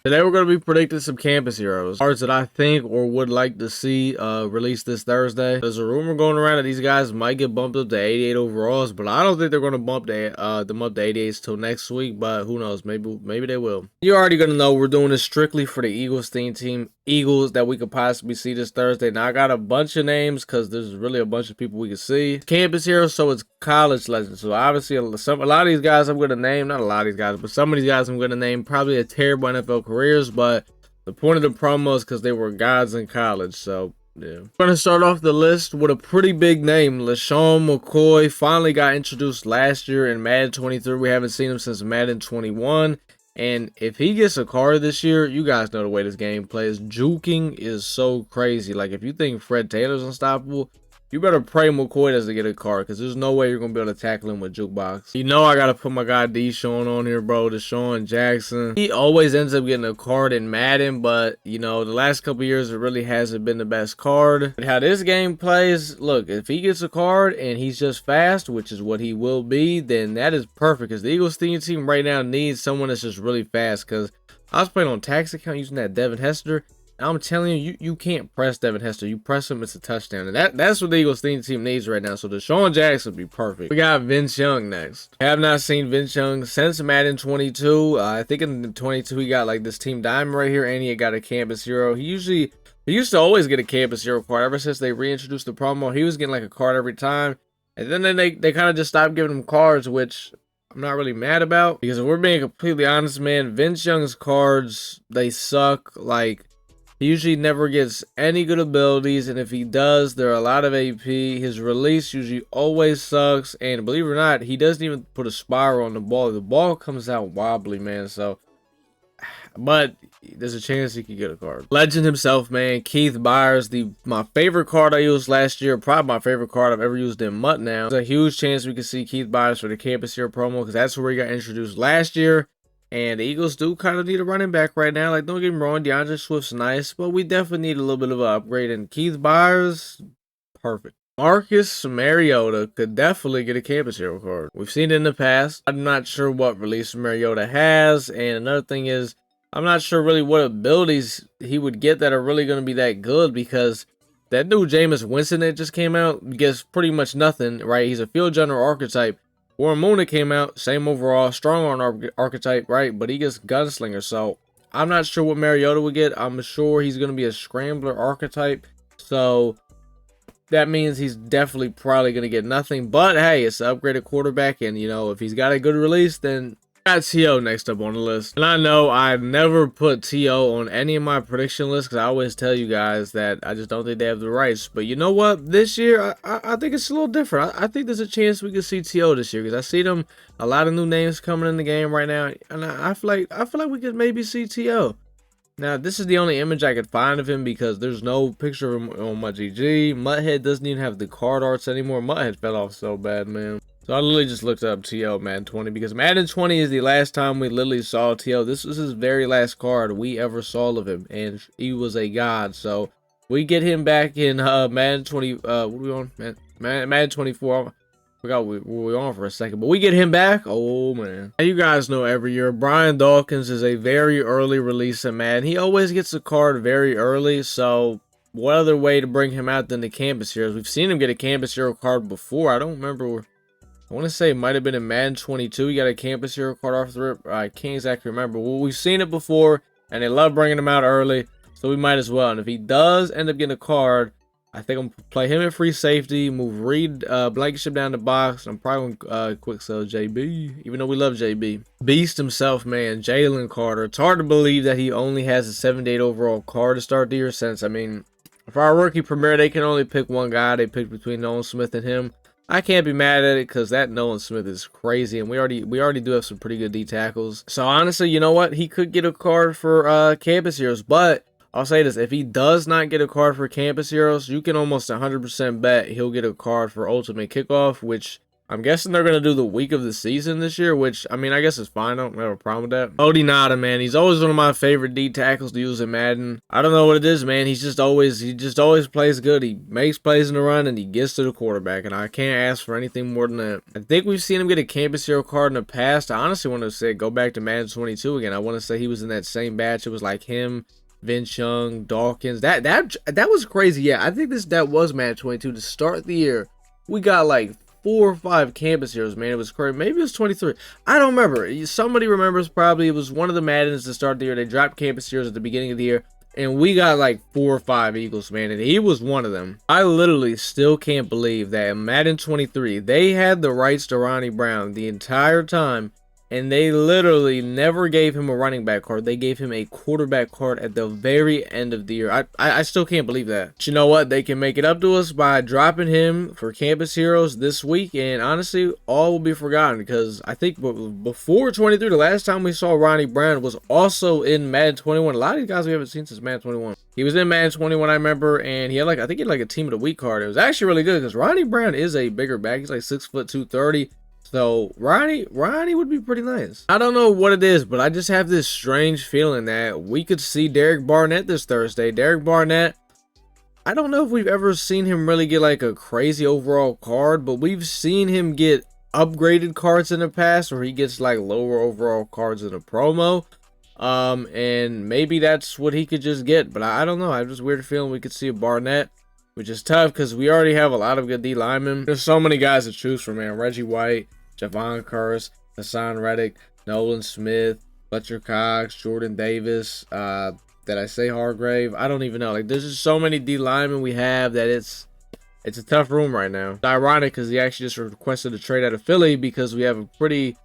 Today we're going to be predicting some campus heroes, cards that I think or would like to see released this Thursday. There's a rumor going around that these guys might get bumped up to 88 overalls, but I don't think they're going to bump them up to 88s till next week. But who knows? Maybe they will. You're already going to know we're doing this strictly for the Eagles theme team, Eagles that we could possibly see this Thursday. Now I got a bunch of names because there's really a bunch of people we can see. Campus heroes, so it's college legends. So obviously a lot of these guys I'm going to name, not a lot of these guys, but some of these guys I'm going to name probably a terrible NFL careers, but the point of the promo is because they were gods in college. So yeah, we're going to start off the list with a pretty big name. LeSean McCoy finally got introduced last year in Madden 23. We haven't seen him since Madden 21. And if he gets a card this year, you guys know the way this game plays. Juking is so crazy. Like, if you think Fred Taylor's unstoppable, you better pray McCoy doesn't get a card, because there's no way you're going to be able to tackle him with Jukebox. You know I got to put my guy Deshaun on here, bro. Deshaun Jackson. He always ends up getting a card in Madden, but, you know, the last couple years, it really hasn't been the best card. But how this game plays, look, if he gets a card and he's just fast, which is what he will be, then that is perfect, because the Eagles team right now needs someone that's just really fast, because I was playing on tax account using that Devin Hester. I'm telling you, you can't press Devin Hester. You press him, it's a touchdown. And that's what the Eagles team needs right now. So Deshaun Jackson would be perfect. We got Vince Young next. I have not seen Vince Young since Madden 22. I think in 22 he got like this team diamond right here, and he got a campus hero. He used to always get a campus hero card. Ever since they reintroduced the promo, he was getting like a card every time. And then they kind of just stopped giving him cards, which I'm not really mad about. Because if we're being completely honest, man, Vince Young's cards, they suck. Like, he usually never gets any good abilities, and if he does, there are a lot of AP. His release usually always sucks, and believe it or not, he doesn't even put a spiral on the ball. The ball comes out wobbly, man, so... But there's a chance he could get a card. Legend himself, man, Keith Byers, my favorite card I used last year, probably my favorite card I've ever used in MUT now. There's a huge chance we could see Keith Byers for the Campus Hero promo, because that's where he got introduced last year. And the Eagles do kind of need a running back right now. Like, don't get me wrong, DeAndre Swift's nice, but we definitely need a little bit of an upgrade. And Keith Byers, perfect. Marcus Mariota could definitely get a campus hero card. We've seen it in the past. I'm not sure what release Mariota has. And another thing is, I'm not sure really what abilities he would get that are really going to be that good, because that new Jameis Winston that just came out gets pretty much nothing, right? He's a field general archetype. Warren Moon came out, same overall, strong arm archetype, right? But he gets gunslinger, so I'm not sure what Mariota would get. I'm sure he's going to be a scrambler archetype, so that means he's definitely probably going to get nothing. But hey, it's an upgraded quarterback, and you know, if he's got a good release, then got T.O. next up on the list. And I know I never put T.O. on any of my prediction lists, because I always tell you guys that I just don't think they have the rights. But you know what? This year, I think it's a little different. I think there's a chance we could see T.O. this year, because I see them, a lot of new names coming in the game right now. And I feel like we could maybe see T.O. Now, this is the only image I could find of him, because there's no picture of him on my GG. Mutthead doesn't even have the card arts anymore. Mutthead fell off so bad, man. So I literally just looked up T.O. Madden 20, because Madden 20 is the last time we literally saw T.O. This was his very last card we ever saw of him, and he was a god. So we get him back in Madden 20. What are we on? Madden 24. I forgot what we were on for a second, but we get him back. Oh man! And you guys know every year Brian Dawkins is a very early release in Madden. He always gets a card very early. So what other way to bring him out than the Campus Heroes? We've seen him get a Campus Hero card before. I don't remember. I want to say it might have been in Madden 22. He got a campus hero card off the rip. I can't exactly remember. Well, we've seen it before, and they love bringing him out early, so we might as well. And if he does end up getting a card, I think I'm going to play him at free safety, move Reed Blankenship down the box. I'm probably going to quick sell JB, even though we love JB. Beast himself, man, Jalen Carter. It's hard to believe that he only has a 78 overall card to start the year, since, I mean, for our rookie premiere, they can only pick one guy. They picked between Nolan Smith and him. I can't be mad at it, because that Nolan Smith is crazy, and we already do have some pretty good D tackles. So honestly, you know what? He could get a card for Campus Heroes, but I'll say this: if he does not get a card for Campus Heroes, you can almost 100% bet he'll get a card for Ultimate Kickoff, which I'm guessing they're going to do the week of the season this year, which, I mean, I guess it's fine. I don't have a problem with that. Odie Nada, man. He's always one of my favorite D tackles to use in Madden. I don't know what it is, man. He just always plays good. He makes plays in the run, and he gets to the quarterback, and I can't ask for anything more than that. I think we've seen him get a Campus Hero card in the past. I honestly want to say go back to Madden 22 again. I want to say he was in that same batch. It was like him, Vince Young, Dawkins. That was crazy. Yeah, I think that was Madden 22 to start the year. We got like 4 or 5 Campus Heroes, man. It was crazy. Maybe it was 23. I don't remember. Somebody remembers probably. It was one of the Maddens to start the year. They dropped Campus Heroes at the beginning of the year, and we got like 4 or 5 Eagles, man, and he was one of them. I literally still can't believe that in Madden 23, they had the rights to Ronnie Brown the entire time, and they literally never gave him a running back card. They gave him a quarterback card at the very end of the year. I still can't believe that. But you know what? They can make it up to us by dropping him for Campus Heroes this week. And honestly, all will be forgotten because I think before 23, the last time we saw Ronnie Brown was also in Madden 21. A lot of these guys we haven't seen since Madden 21. He was in Madden 21, I remember, and he had I think he had like a Team of the Week card. It was actually really good because Ronnie Brown is a bigger back. He's like 6 foot 230. So Ronnie would be pretty nice. I don't know what it is, but I just have this strange feeling that we could see Derek Barnett this Thursday. Derek Barnett, I don't know if we've ever seen him really get like a crazy overall card, but we've seen him get upgraded cards in the past where he gets like lower overall cards in a promo. And maybe that's what he could just get, but I don't know. I have this weird feeling we could see a Barnett, which is tough because we already have a lot of good D linemen. There's so many guys to choose from, man. Reggie White, Javon Curse, Hassan Reddick, Nolan Smith, Fletcher Cox, Jordan Davis, did I say Hargrave? I don't even know. Like, there's just so many D linemen we have that it's a tough room right now. It's ironic because he actually just requested a trade out of Philly because we have a pretty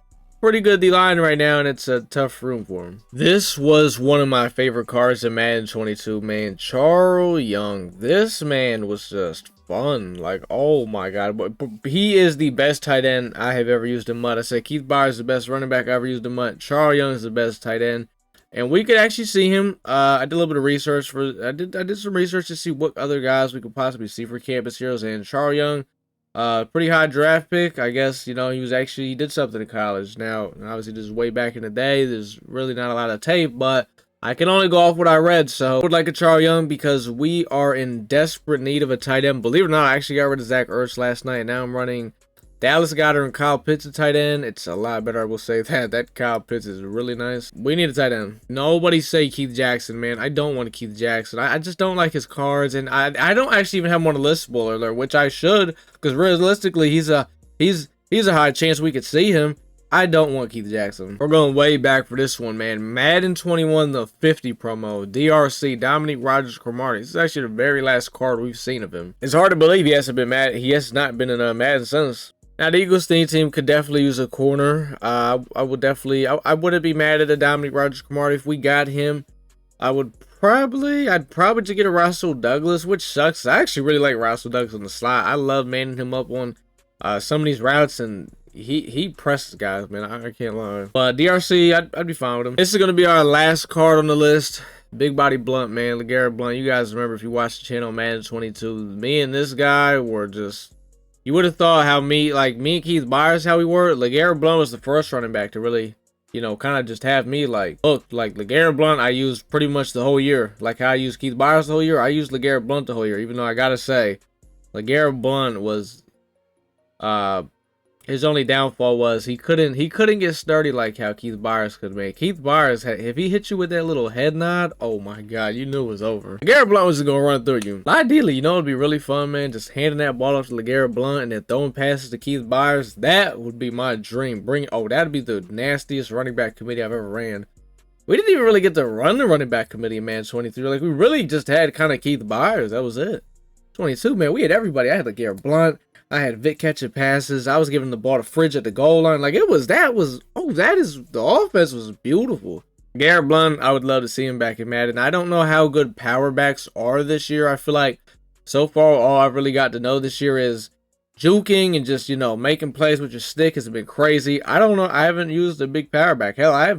good D-line right now, and it's a tough room for him. This was one of my favorite cards in Madden 22, man. Charles Young. This man was just fun. Like, oh my god. But he is the best tight end I have ever used in MUT. I said Keith Byers is the best running back I ever used in MUT. Charles Young is the best tight end. And we could actually see him. I did a little bit of research I did some research to see what other guys we could possibly see for Campus Heroes, and Charles Young, pretty high draft pick. I guess, you know, he did something in college. Now, obviously, this is way back in the day. There's really not a lot of tape, but I can only go off what I read. So I would like a Charles Young because we are in desperate need of a tight end. Believe it or not, I actually got rid of Zach Ertz last night, and now I'm running Dallas Goedert and Kyle Pitts a tight end. It's a lot better, I will say that. That Kyle Pitts is really nice. We need a tight end. Nobody say Keith Jackson, man. I don't want Keith Jackson. I just don't like his cards, and I don't actually even have him on the list, spoiler alert, which I should, because realistically, he's a high chance we could see him. I don't want Keith Jackson. We're going way back for this one, man. Madden 21, the 50 promo. DRC, Dominique Rodgers-Cromartie. This is actually the very last card we've seen of him. It's hard to believe he has not been in a Madden since. Now, the Eagles team could definitely use a corner. I wouldn't be mad at a Dominique Rodgers-Cromartie if we got him. I'd probably just get a Russell Douglas, which sucks. I actually really like Russell Douglas on the slot. I love manning him up on some of these routes, and he presses guys, man. I can't lie. But DRC, I'd be fine with him. This is going to be our last card on the list. Big body Blunt, man. LeGarrette Blunt. You guys remember if you watched the channel Madden 22, me and this guy were just... You would have thought how me and Keith Byers, how we were. LeGarrette Blunt was the first running back to really, you know, kind of just have me like, look, like LeGarrette Blunt I used pretty much the whole year. Like how I used Keith Byers the whole year, I used LeGarrette Blunt the whole year. Even though I gotta say, LeGarrette Blunt was, his only downfall was he couldn't get sturdy like how Keith Byers could make. Keith Byers, if he hit you with that little head nod, oh my god, you knew it was over. LeGarrette Blunt was just gonna run through you. Ideally, you know, it'd be really fun, man, just handing that ball off to LeGarrette Blunt and then throwing passes to Keith Byers. That would be my dream. That'd be the nastiest running back committee I've ever ran. We didn't even really get to run the running back committee in Madden 23. Like, we really just had kind of Keith Byers. That was it. 22, man, we had everybody. I had LeGarrette Blunt. I had Vic catching passes. I was giving the ball to Fridge at the goal line. Like, the offense was beautiful. Garrett Blunt, I would love to see him back in Madden. I don't know how good power backs are this year. I feel like so far all I've really got to know this year is juking and just, you know, making plays with your stick has been crazy. I don't know. I haven't used a big power back. Hell, I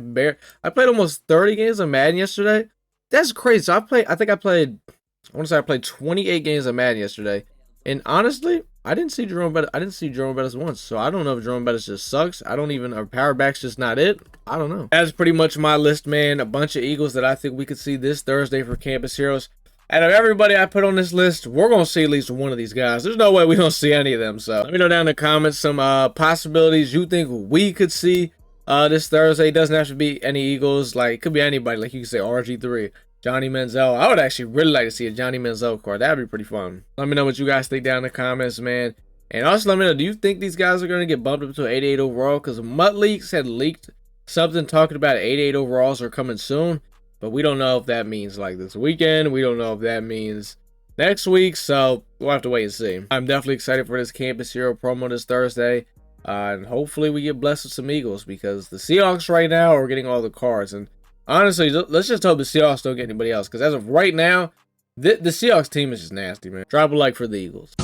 played almost 30 games of Madden yesterday. That's crazy. So I played 28 games of Madden yesterday. And honestly, I didn't see Jerome Bettis. I didn't see Jerome Bettis once, so I don't know if Jerome Bettis just sucks. I don't even, or power back's just not it. I don't know. That's pretty much my list, man. A bunch of Eagles that I think we could see this Thursday for Campus Heroes. Out of everybody I put on this list, we're going to see at least one of these guys. There's no way we don't see any of them. So let me know down in the comments some possibilities you think we could see this Thursday. It doesn't have to be any Eagles. Like, it could be anybody. Like, you could say RG3, Johnny Manziel. I would actually really like to see a Johnny Manziel card. That would be pretty fun. Let me know what you guys think down in the comments, man. And also let me know, do you think these guys are going to get bumped up to 88 overall? Because Mutt Leaks had leaked something talking about 88 overalls are coming soon. But we don't know if that means like this weekend. We don't know if that means next week. So we'll have to wait and see. I'm definitely excited for this Campus Hero promo this Thursday. And hopefully we get blessed with some Eagles, because the Seahawks right now are getting all the cards. And honestly, let's just hope the Seahawks don't get anybody else. Because as of right now, the Seahawks team is just nasty, man. Drop a like for the Eagles.